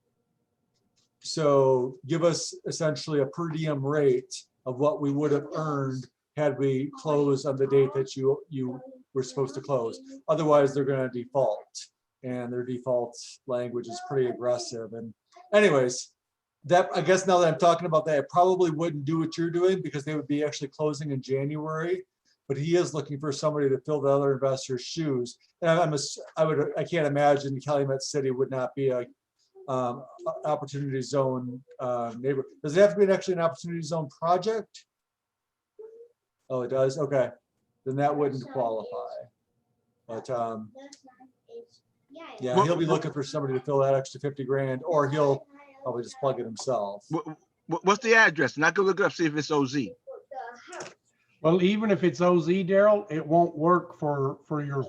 Speaker 6: So give us essentially a per diem rate of what we would have earned had we closed on the date that you were supposed to close. Otherwise, they're going to default, and their default language is pretty aggressive. And anyways, that, I guess now that I'm talking about that, I probably wouldn't do what you're doing because they would be actually closing in January. But he is looking for somebody to fill the other investor's shoes. And I can't imagine Calumet City would not be a opportunity zone neighborhood. Does it have to be actually an opportunity zone project? Oh, it does. Okay, then that wouldn't qualify. But yeah, he'll be looking for somebody to fill that extra 50 grand, or he'll probably just plug it himself.
Speaker 3: What's the address? And I can look it up, see if it's OZ.
Speaker 1: Well, even if it's OZ, Daryl, it won't work for your,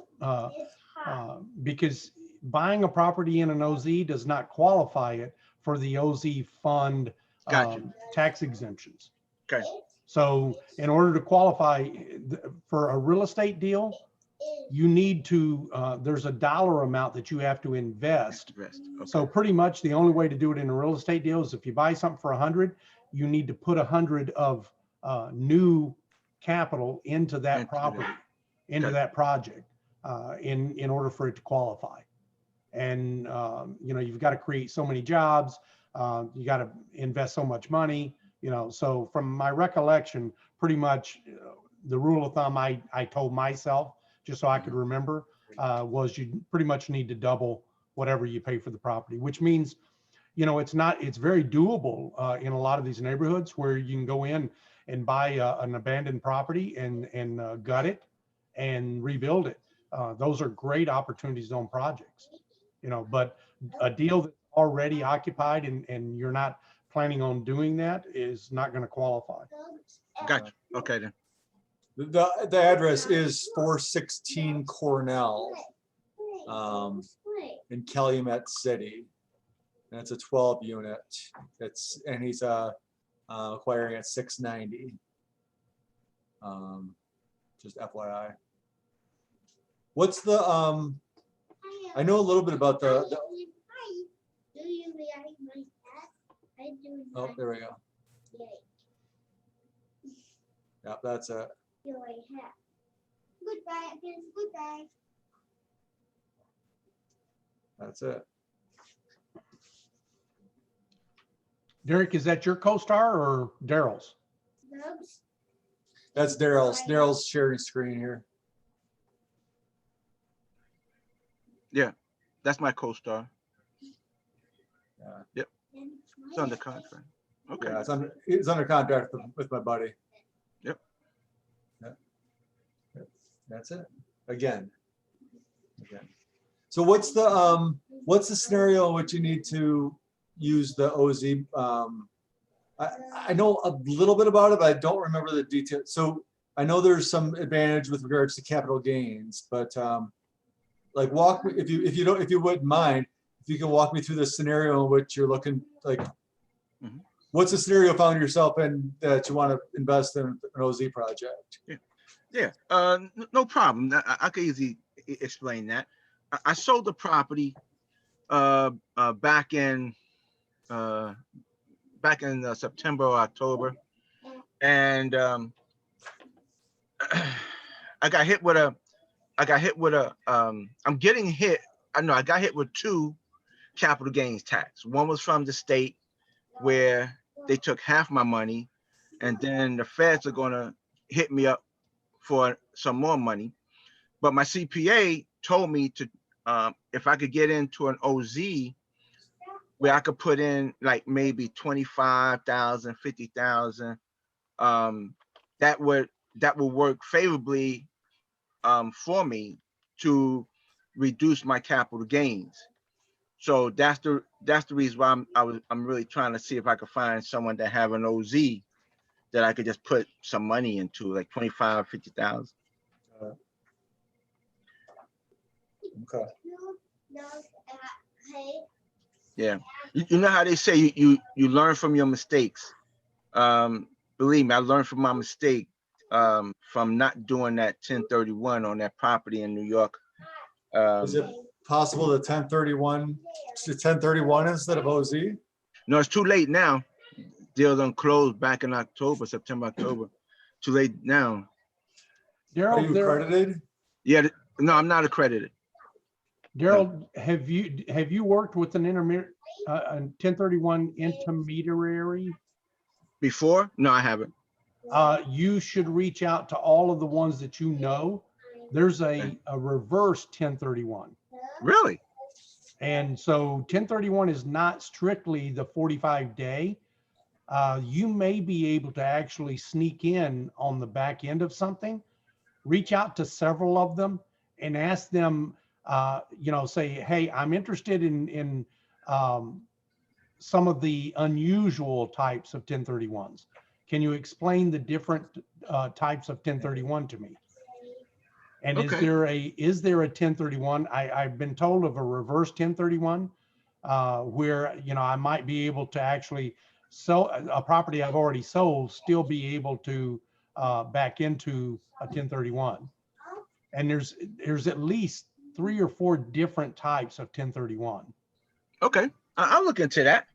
Speaker 1: because buying a property in an OZ does not qualify it for the OZ fund
Speaker 3: Gotcha.
Speaker 1: Tax exemptions.
Speaker 3: Okay.
Speaker 1: So in order to qualify for a real estate deal, you need to, there's a dollar amount that you have to invest.
Speaker 3: Okay.
Speaker 1: So pretty much the only way to do it in a real estate deal is if you buy something for 100, you need to put 100 of new capital into that property, into that project, in order for it to qualify. And you know, you've got to create so many jobs, you got to invest so much money, you know. So from my recollection, pretty much the rule of thumb I told myself, just so I could remember, was you pretty much need to double whatever you pay for the property, which means, you know, it's very doable in a lot of these neighborhoods where you can go in and buy an abandoned property and gut it and rebuild it. Those are great opportunity zone projects, you know, but a deal that's already occupied and you're not planning on doing that is not going to qualify.
Speaker 3: Gotcha. Okay then.
Speaker 6: The address is 416 Cornell in Calumet City. And it's a 12 unit. And he's acquiring at 690. Just FYI. What's the I know a little bit about the oh, there we go. Yep, that's it.
Speaker 5: Goodbye.
Speaker 6: That's it.
Speaker 1: Derek, is that your co-star or Daryl's?
Speaker 6: That's Daryl's. Daryl's sharing screen here.
Speaker 3: Yeah, that's my co-star.
Speaker 6: Yeah.
Speaker 3: Yep. It's under contract. Okay.
Speaker 6: Yeah, it's under contract with my buddy.
Speaker 3: Yep.
Speaker 6: Yeah. That's it. Again. So what's the scenario in which you need to use the OZ? I know a little bit about it, but I don't remember the details. So I know there's some advantage with regards to capital gains, but like walk me, if you wouldn't mind, if you can walk me through the scenario in which you're looking, like, what's the scenario you found yourself in that you want to invest in an OZ project?
Speaker 3: Yeah. No problem. I can easily explain that. I sold the property back in September or October, and I got hit with two capital gains tax. One was from the state where they took half my money, and then the feds are going to hit me up for some more money. But my CPA told me to, if I could get into an OZ, where I could put in like maybe 25,000, 50,000. That would work favorably for me to reduce my capital gains. So that's the reason why I'm really trying to see if I could find someone that have an OZ that I could just put some money into, like 25, 50,000.
Speaker 6: Okay.
Speaker 3: Yeah, you know how they say you learn from your mistakes. Believe me, I learned from my mistake from not doing that 1031 on that property in New York.
Speaker 6: Is it possible that 1031 instead of OZ?
Speaker 3: No, it's too late now. Deal done closed back in October, September, October. Too late now.
Speaker 6: Are you accredited?
Speaker 3: Yeah, no, I'm not accredited.
Speaker 1: Daryl, have you worked with an intermediate, a 1031 intermediary?
Speaker 3: Before? No, I haven't.
Speaker 1: You should reach out to all of the ones that you know. There's a reverse 1031.
Speaker 3: Really?
Speaker 1: And so 1031 is not strictly the 45-day. You may be able to actually sneak in on the back end of something. Reach out to several of them and ask them, say, hey, I'm interested in some of the unusual types of 1031s. Can you explain the different types of 1031 to me? And
Speaker 3: okay.
Speaker 1: is there a 1031? I've been told of a reverse 1031 where I might be able to actually sell a property I've already sold, still be able to back into a 1031. And there's at least 3 or 4 different types of 1031.
Speaker 3: Okay, I'll look into that.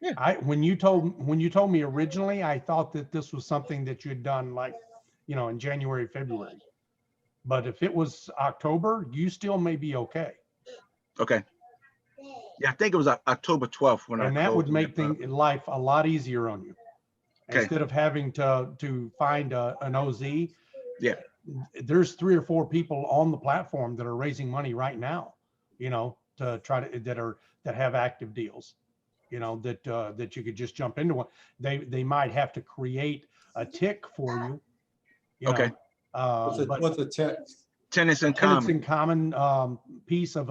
Speaker 3: Yeah.
Speaker 1: When you told me originally, I thought that this was something that you had done like, in January, February. But if it was October, you still may be okay.
Speaker 3: Okay. Yeah, I think it was October 12th when
Speaker 1: and that would make life a lot easier on you. Okay. Instead of having to find an OZ.
Speaker 3: Yeah.
Speaker 1: There's 3 or 4 people on the platform that are raising money right now, to try to that have active deals, that you could just jump into one. They might have to create a tick for you.
Speaker 3: Okay.
Speaker 6: What's a tick?
Speaker 3: Tenants in common.
Speaker 1: Tenants in common piece of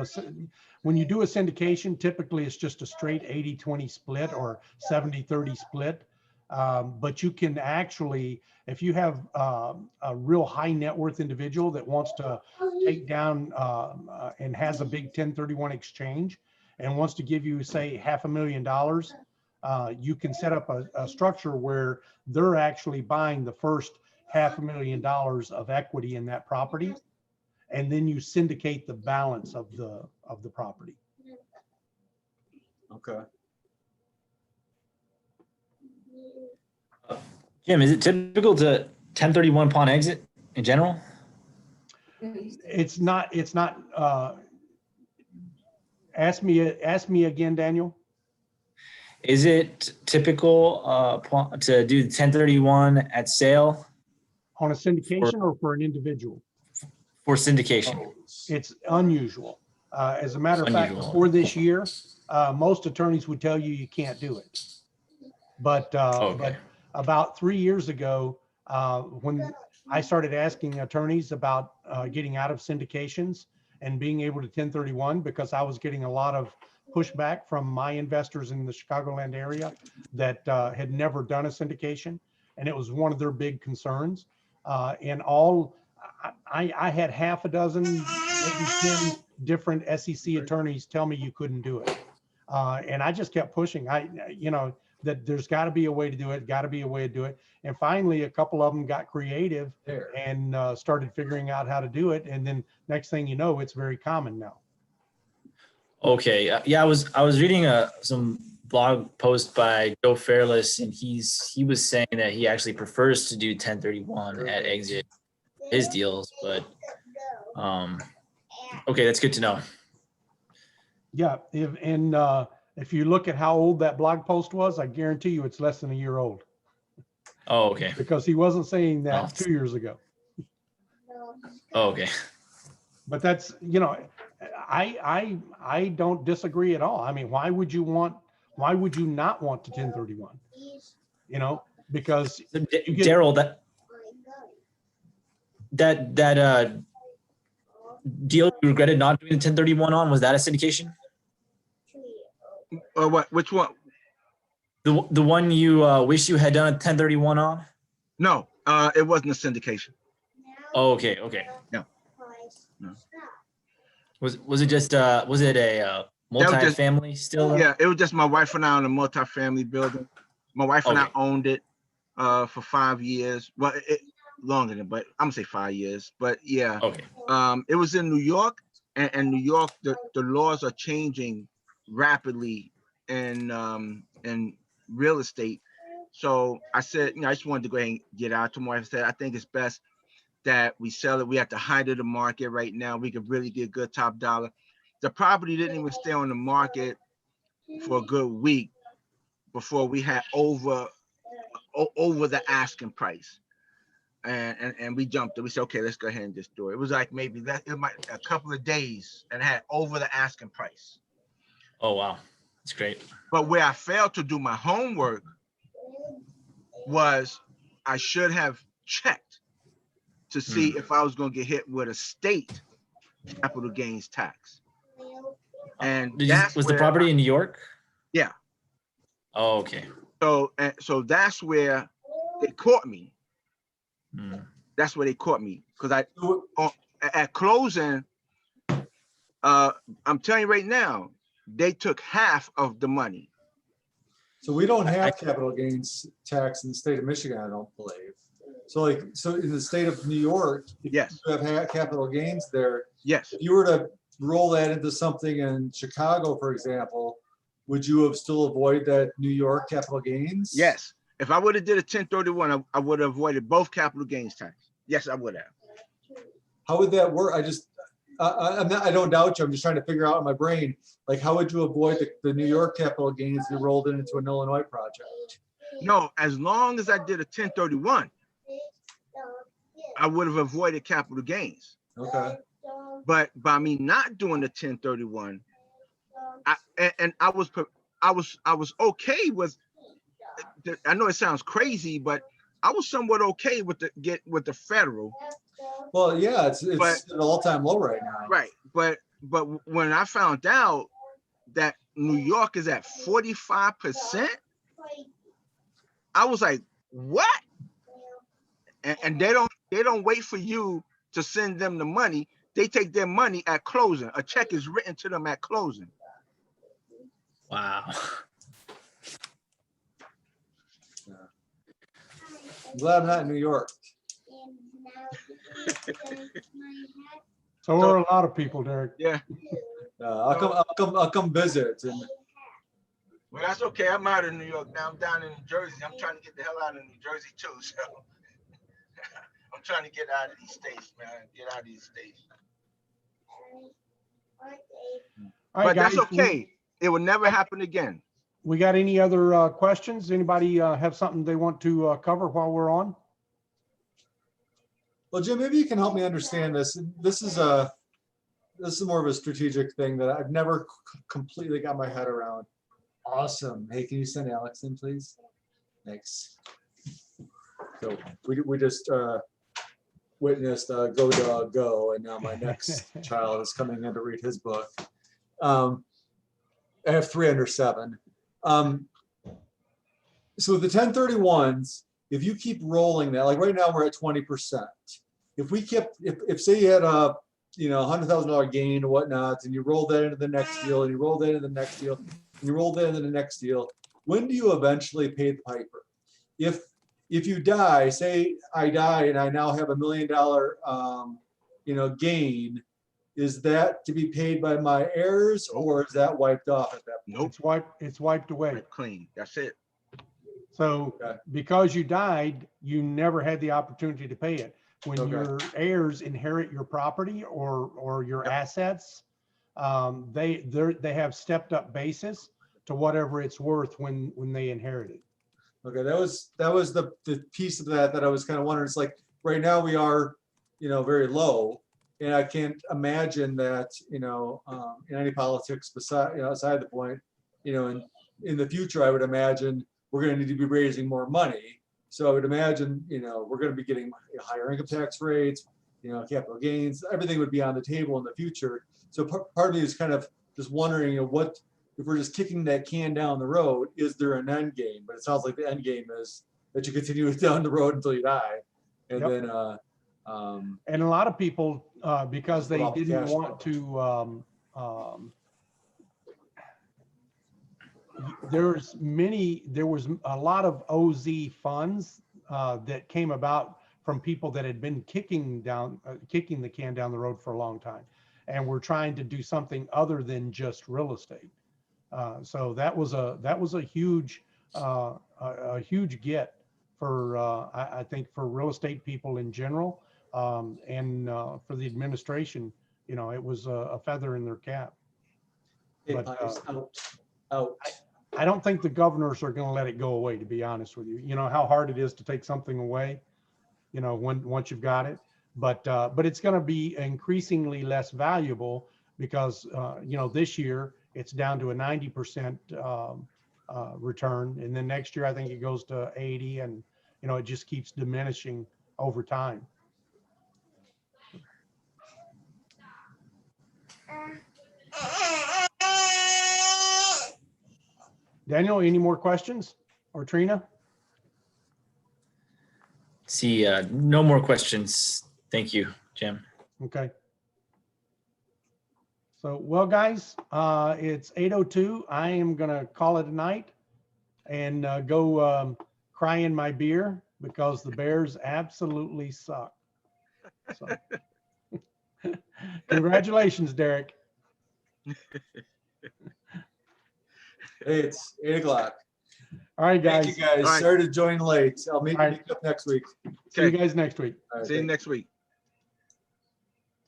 Speaker 1: when you do a syndication, typically it's just a straight 80-20 split or 70-30 split. But you can actually, if you have a real high net worth individual that wants to take down and has a big 1031 exchange and wants to give you, say, $500,000, you can set up a structure where they're actually buying the first $500,000 of equity in that property, and then you syndicate the balance of the property.
Speaker 6: Okay.
Speaker 4: Jim, is it typical to 1031 upon exit in general?
Speaker 1: It's not. Ask me again, Daniel.
Speaker 4: Is it typical to do the 1031 at sale?
Speaker 1: On a syndication or for an individual?
Speaker 4: For syndication.
Speaker 1: It's unusual. As a matter of fact, before this year, most attorneys would tell you can't do it. But about 3 years ago, when I started asking attorneys about getting out of syndications and being able to 1031, because I was getting a lot of pushback from my investors in the Chicagoland area that had never done a syndication, and it was one of their big concerns. And I had half a dozen, maybe 10 different SEC attorneys tell me you couldn't do it. And I just kept pushing. That there's got to be a way to do it, And finally, a couple of them got creative and started figuring out how to do it. And then next thing you know, it's very common now.
Speaker 4: Okay. Yeah, I was reading some blog post by Joe Fairless, and he was saying that he actually prefers to do 1031 at exit his deals, but okay, that's good to know.
Speaker 1: Yeah, if you look at how old that blog post was, I guarantee you it's less than a year old.
Speaker 4: Oh, okay.
Speaker 1: Because he wasn't saying that 2 years ago.
Speaker 4: Oh, okay.
Speaker 1: But that's, I don't disagree at all. I mean, why would you want Why would you not want to 1031? You know, because
Speaker 4: So,
Speaker 1: you get,
Speaker 4: Daryl, that deal you regretted not doing the 1031 on, was that a syndication?
Speaker 3: What? Which one?
Speaker 4: The one you wish you had done a 1031 on?
Speaker 3: No, it wasn't a syndication.
Speaker 4: Oh, okay, okay.
Speaker 3: No. No.
Speaker 4: Was it just was it a multi-family still?
Speaker 3: Yeah, it was just my wife and I on a multi-family building. My wife and I
Speaker 4: Okay.
Speaker 3: owned it for 5 years. Well, longer than, but I'm gonna say 5 years. But yeah,
Speaker 4: Okay.
Speaker 3: it was in New York, and New York, the laws are changing rapidly in real estate. So I said, I just wanted to go ahead and get out to my wife. I said, I think it's best that we sell it. We have to height of the market right now. We could really get good top dollar. The property didn't even stay on the market for a good week before we had over the asking price. And we jumped it. We said, okay, let's go ahead and just do it. It was like maybe a couple of days and had over the asking price.
Speaker 4: Oh, wow. That's great.
Speaker 3: But where I failed to do my homework was I should have checked to see if I was going to get hit with a state capital gains tax. And
Speaker 4: was the property in New York?
Speaker 3: Yeah.
Speaker 4: Oh, okay.
Speaker 3: So that's where they caught me. That's where they caught me, because at closing, I'm telling you right now, they took half of the money.
Speaker 6: So we don't have capital gains tax in the state of Michigan, I don't believe. So in the state of New York, if
Speaker 3: yes,
Speaker 6: you have capital gains there.
Speaker 3: Yes.
Speaker 6: If you were to roll that into something in Chicago, for example, would you have still avoided that New York capital gains?
Speaker 3: Yes. If I would have did a 1031, I would have avoided both capital gains tax. Yes, I would have.
Speaker 6: How would that work? I don't doubt you. I'm just trying to figure out in my brain, like, how would you avoid the New York capital gains if you rolled it into an Illinois project?
Speaker 3: No, as long as I did a 1031, I would have avoided capital gains.
Speaker 6: Okay.
Speaker 3: But by me not doing the 1031, I was okay with. I know it sounds crazy, but I was somewhat okay with the federal.
Speaker 6: Well, yeah, it's at an all-time low right now.
Speaker 3: Right, but when I found out that New York is at 45%, I was like, what? And they don't wait for you to send them the money. They take their money at closing. A check is written to them at closing.
Speaker 4: Wow.
Speaker 6: I'm glad I'm not in New York.
Speaker 1: So are a lot of people, Derek.
Speaker 3: Yeah.
Speaker 6: I'll come visit. And
Speaker 3: well, that's okay. I'm out of New York now. I'm down in New Jersey. I'm trying to get the hell out of New Jersey too. So I'm trying to get out of these states, man. Get out of these states.
Speaker 1: All right,
Speaker 3: but
Speaker 1: guys,
Speaker 3: that's okay. It will never happen again.
Speaker 1: We got any other questions? Anybody have something they want to cover while we're on?
Speaker 6: Well, Jim, maybe you can help me understand this. This is more of a strategic thing that I've never completely got my head around. Awesome. Hey, can you send Alex in, please? Thanks. So we just witnessed Go Dog Go, and now my next child is coming in to read his book. I have 3 under 7. So the 1031s, if you keep rolling that, like right now we're at 20%. If we kept, if say you had a $100,000 gain or whatnot, and you roll that into the next deal, and you roll that into the next deal, and you roll that into the next deal, when do you eventually pay the piper? If you die, say I die and I now have $1 million, gain, is that to be paid by my heirs, or is that wiped off at that point?
Speaker 3: Nope.
Speaker 1: It's wiped away.
Speaker 3: Clean. That's it.
Speaker 1: So because you died, you never had the opportunity to pay it. When your heirs inherit your property or your assets, they have stepped up basis to whatever it's worth when they inherit it.
Speaker 6: Okay, that was the piece of that I was kind of wondering. It's like right now we are, very low, and I can't imagine that, in any politics aside the point, in in the future, I would imagine we're going to need to be raising more money. So I would imagine, we're going to be getting higher income tax rates, capital gains, everything would be on the table in the future. So part of me is kind of just wondering, what if we're just kicking that can down the road, is there an end game? But it sounds like the end game is that you continue down the road until you die. And
Speaker 1: Yep.
Speaker 6: then,
Speaker 1: and a lot of people, because they
Speaker 6: Well,
Speaker 1: didn't
Speaker 6: cash
Speaker 1: want
Speaker 6: flow.
Speaker 1: to, there was a lot of OZ funds that came about from people that had been kicking the can down the road for a long time, and we're trying to do something other than just real estate. So that was a huge get for I think for real estate people in general, and for the administration. It was a feather in their cap.
Speaker 6: hey,
Speaker 1: But,
Speaker 6: Pies, out.
Speaker 1: I don't think the governors are going to let it go away, to be honest with you. You know how hard it is to take something away, once you've got it. But it's going to be increasingly less valuable because, this year it's down to a 90% return. And then next year, I think it goes to 80, and, it just keeps diminishing over time. Daniel, any more questions? Or Trina?
Speaker 4: See, no more questions. Thank you, Jim.
Speaker 1: Okay. So, well, guys, it's 8:02. I am going to call it a night and go cry in my beer because the Bears absolutely suck. So, congratulations, Derek.
Speaker 6: Hey, it's 8 o'clock.
Speaker 1: All right, guys.
Speaker 6: Thank you guys.
Speaker 3: All right.
Speaker 6: Sorry to join late. I'll meet
Speaker 1: All right.
Speaker 6: you up next week.
Speaker 1: See you guys next week.
Speaker 6: All right,
Speaker 3: See you
Speaker 6: thanks.
Speaker 3: next week.